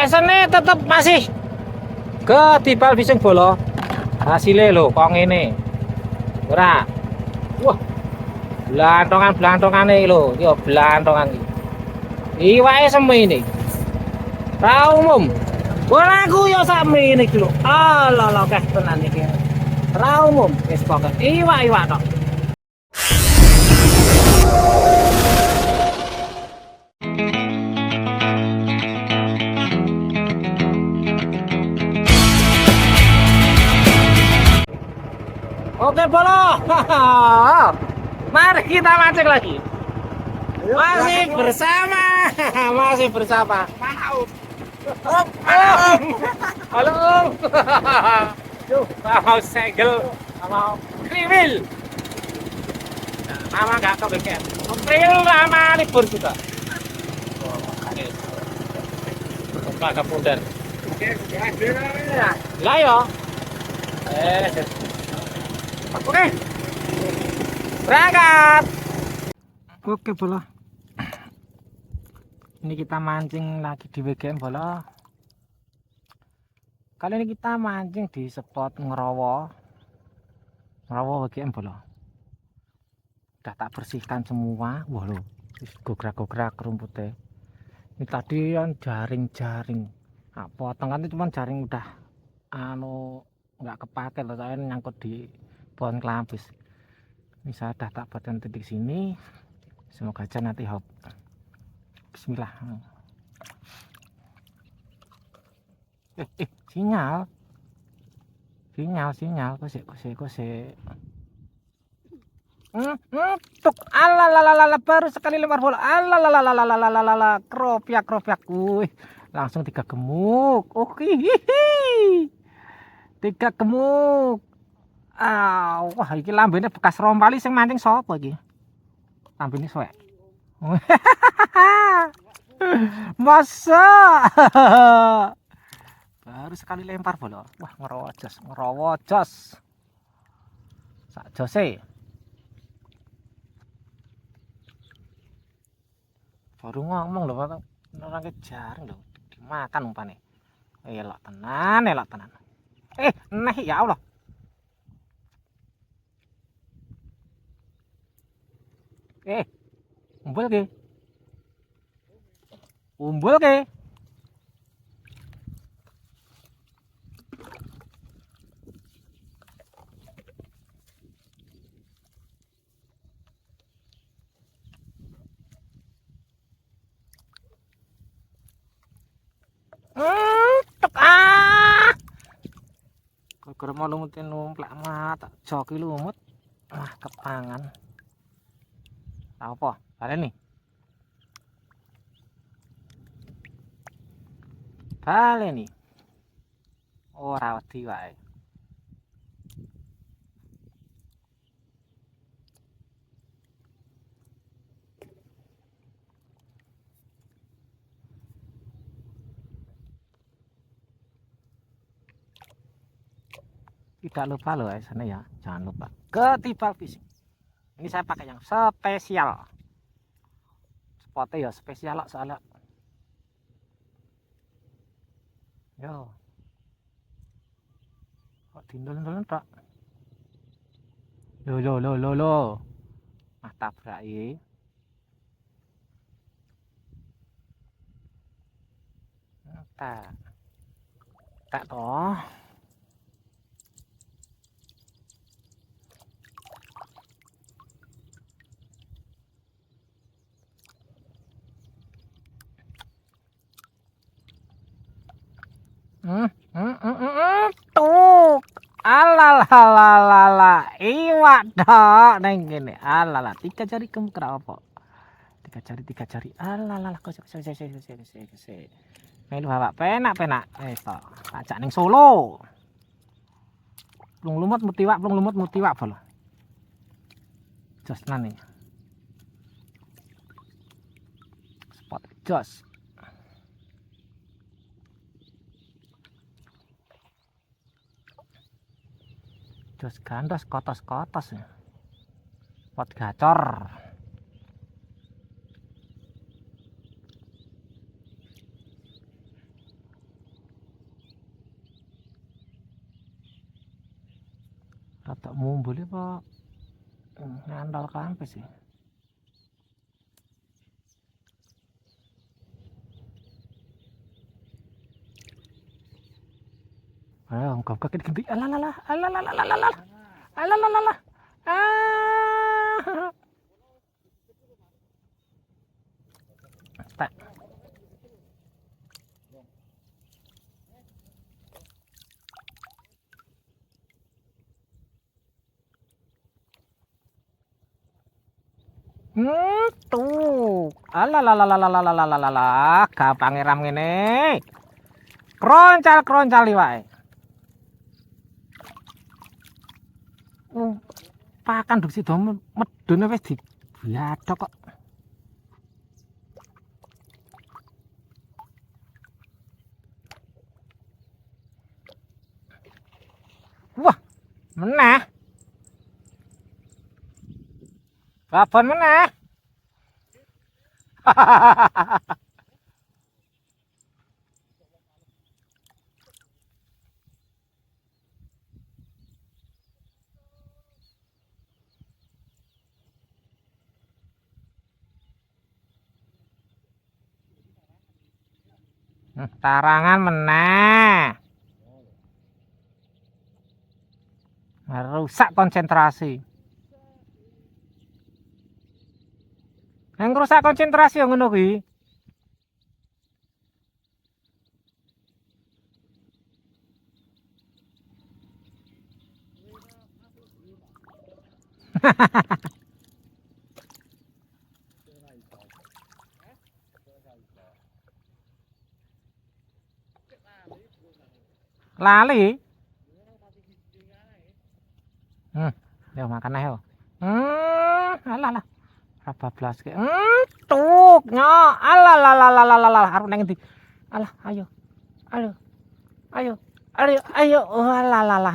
Esene tetep masih ketibal bising bola. Hasilnya lho kok ngene. Ora. Wah, blantongan-blantongan iki lho, yo blantongan iki. Iwake semene. Ra umum. Ora aku yo sakmene iki lho. Alah keh tenan iki. Ra umum wis pokoke iwak-iwak tok. Oke Bolo, mari kita mancing lagi. Masih bersama, masih bersama. Halo, mau segel, mau kriwil. Lama nggak kebikin. Kriwil lama libur juga. Pakai pundar. Lah yo. Oke, berangkat. Oke Bolo, ini kita mancing lagi di WGM Bolo. Kali ini kita mancing di spot Ngerowo WGM Bolo. Udah tak bersihkan semua. Wah lo, gograk-gograk rumputnya. Ini tadi yang jaring-jaring. Nah, potongan itu cuma jaring udah nggak kepake loh, saya nyangkut di pohon kelapis. Ini saya udah tak buatkan titik sini, semoga aja nanti hop. Bismillah. sinyal kosek. Tuk, alalalala, baru sekali lempar bola, alalalala, kropiak, langsung 3 gemuk. Oke, 3 gemuk. Wah, iki lambene bekas rompali sing mancing sapa iki? Lambene suwek. Masa. Baru sekali lempar bola. Wah, ngerowojos. Sak jose. Baru ngomong lho, orang jarang lho. Dimakan umpane. Elok tenan. Neh ya Allah. Umbul ke? Tek Kalau mau lumutin numplak mata joki lumut. Kepangan. Apa? Balen nih. Ora wedi wae. Tidak lupa loh sana ya, jangan lupa ketibal fishing. Ini saya pakai yang spesial. Spotnya ya spesial lah soalnya. Yo. Kok dindol-dindol tak? Lo. Tabrak tak toh. Tuh. Alalala, iwak dok neng gini. Alala, 3 jari kamu kena apa? 3 jari. Alalala, kok melu awak penak. Tok. Ajak neng Solo. Plung lumut mutiwak bola. Jos nani. Spot jos. Jos gandos kotos ya. Pot gacor. rada mumbul apa ngandal kampe sih. Ayo, gak gede. Alalah. Alalah. Ah. Tak. Tuh. Alalah. Gampang ngeram ngene. Kroncal wae. Pakan duk sida medhone wis dibiadhok kok. Wah, meneh. Babon meneh. Tarangan meneh. Rusak konsentrasi. Yang rusak konsentrasi yang ngono kuwi. Lali. Yo makan ae yo. Alah. Bablas ke. Tuk nyo. Alah. Arep nang ndi? Alah, ayo. Alah.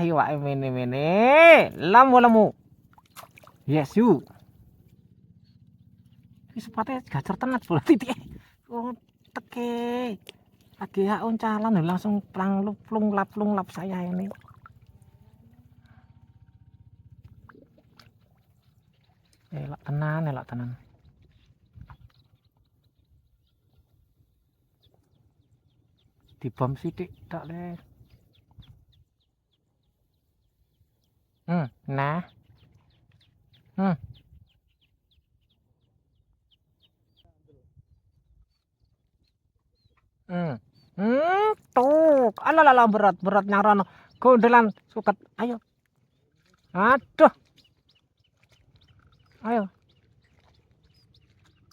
Iwake mene. Lemu. Yes you. Iki sepate gacer tenan bola titik. Oh, teke. Lagi hak uncalan langsung plung lap saya ini. Elak tenan. Dibom sithik tok le. Nah. Tuh. Alah berat nyarono. Gondelan suket. Ayo. Aduh.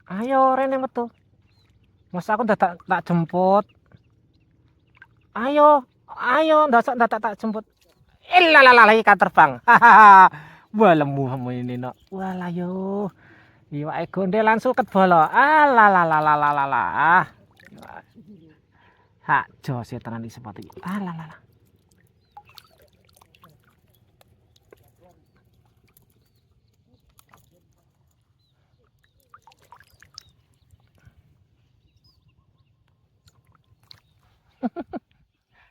Ayo rene metu. Mas aku tak jemput. Ayo ndak tak jemput. Ilalah ikan terbang. Wah lemu ini no. Walah yo. Iwake gondelan suket bola. Alah. Hak jos ya tenan iki sepatu. Alah.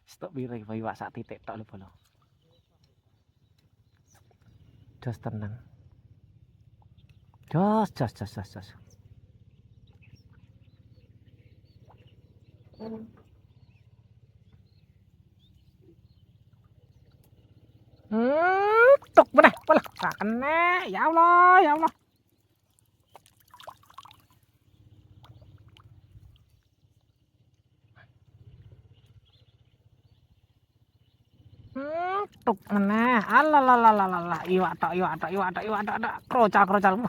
Stok pire iwak sak titik tok lho bola. Jos tenang. Jos. Tuk meneh. Walah, gak kena. Ya Allah. Tuk meneh. Alah. Iwak tok. Krocal.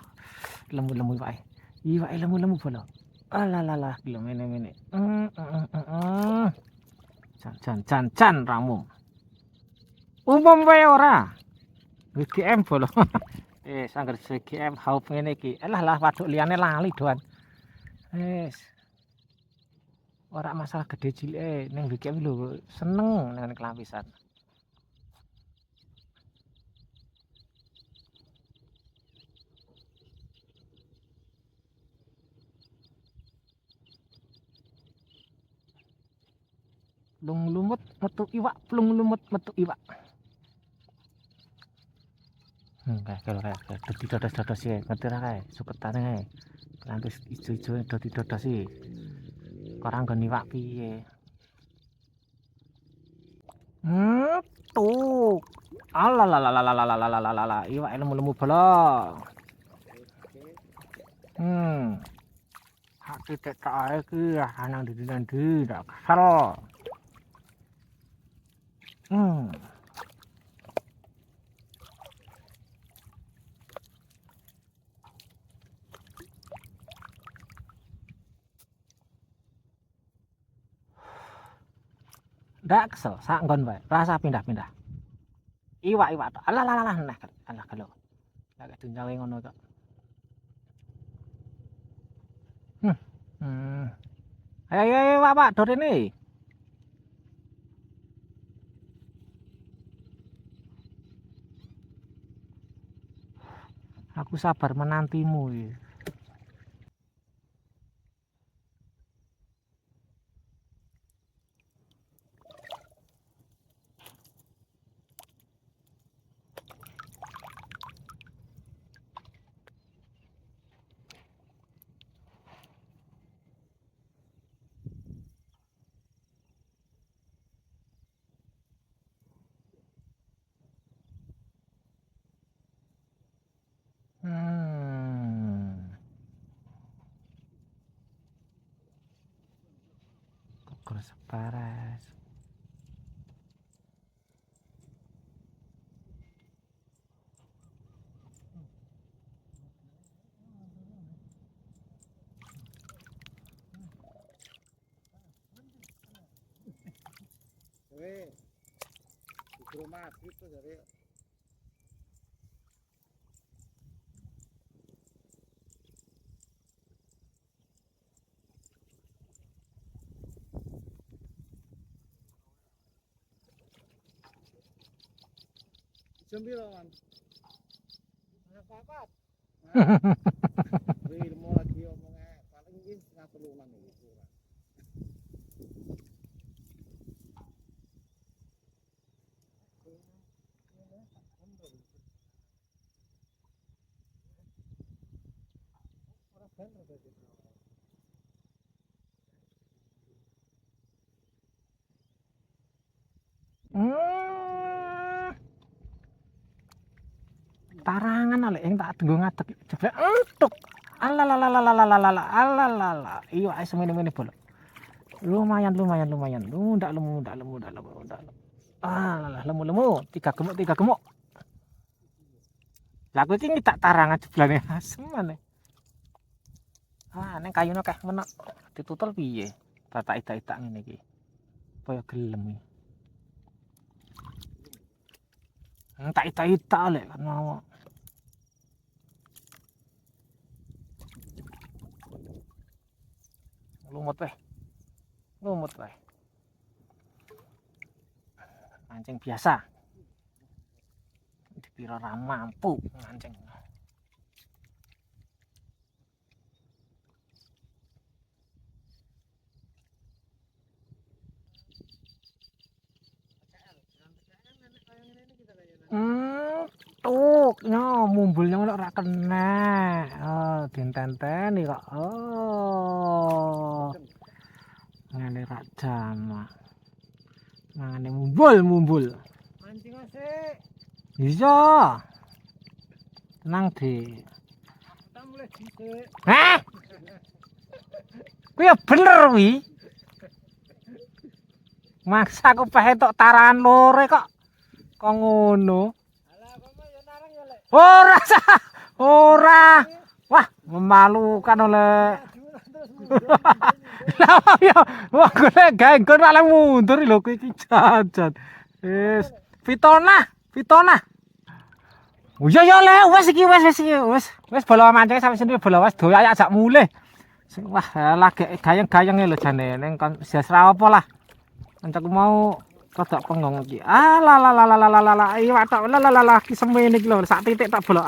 Lemu iwake. Iwake lemu bola. Alah, gelem ngene. Jan ramu. Umum wae ora. WGM bola. Sangger WGM haup ngene iki. Alah waduk liyane lali doan. Wis. Ora masalah gede cilike ning WGM lho seneng nang kelampisan. Plung lumut metu iwak. Kalau kayak dadi dodos-dodos sih, ngerti ra kae, suketane kae. Nanti ijo-ijo dadi dodos sih. Ora nggon iwak piye. Tuh. Alalalalalalalalalalalala, iwak lemu-lemu bolong. Hak titik tok ae iki nang ndi-ndi ndak kesel. Ndak kesel, sak nggon wae. Rasa pindah-pindah. Iwak-iwak tok. Alah nah, alah kalau. Lek dunjawe ngono kok. Ayo Pak, dor ini. Aku sabar menantimu ya. Kok separas. Di rumah gitu dari sembilan papat. Beri mau lagi omongnya paling ini setengah telunan ini kurang. Tarangan oleh yang tak tunggu ngadeg jeblek entuk. Alalalalalalalalala. Iya ae semene-mene bolok. Lumayan. Ndak lemu. Lemu. Tiga gemuk. Lah aku iki tak tarangan jeblane asem maneh. Ning kayune akeh menek. Ditutul piye? Tak itak ngene iki. Kaya gelem iki. Tak itak lek kan mau. Lumut wae. Mancing biasa. Dipira ra mampu mancing. Mumbulnya ora kena. Oh, dintenteni kok. Oh. Ngene ra jamak. Mangane mumbul. Mancing asik. Iya. Tenang, Dik. Kita mulai dhisik. Hah? Kuwi ya bener wi. Maksa aku pengen tok tarangan lore kok. Kok ngono? Alah, kok ya narang ya, Lek. Ora. Wah, memalukan oleh. Lah ya, wah golek gawe nggon ora mundur lho kuwi iki jajan. Wis, Vitona. Oh iya ya le, wis bola mancing sampe sini bola wis doyak ajak mulih. Wah, lagi gayeng-gayenge lho jane ning kon sesra apa lah. Kancaku mau rada pengong iki. Iya tok ki semene iki lho sak titik tak bolok.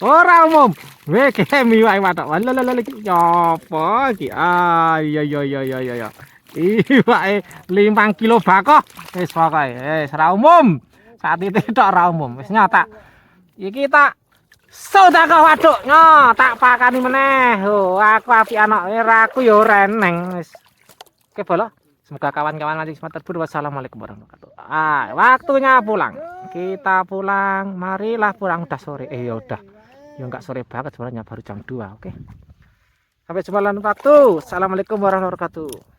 Ora umum. Weh kemi wae tok. Iki apa iki? Iya. Iwake 5 kilo bakoh. Wis pokoke wis ora umum. Sak titik tok ora umum. Wis nyatak. Iki tak sedekah waduk nyo, tak pakani meneh. Oh, aku api anak aku yo reneng wis. Oke, bolo. Semoga kawan-kawan mancing sempat terhibur. Wassalamualaikum warahmatullahi wabarakatuh. Waktunya pulang. Kita pulang. Marilah pulang udah sore. Ya udah. Ya enggak sore banget sebenarnya baru jam 2. Oke. Sampai jumpa lain waktu. Assalamualaikum warahmatullahi wabarakatuh.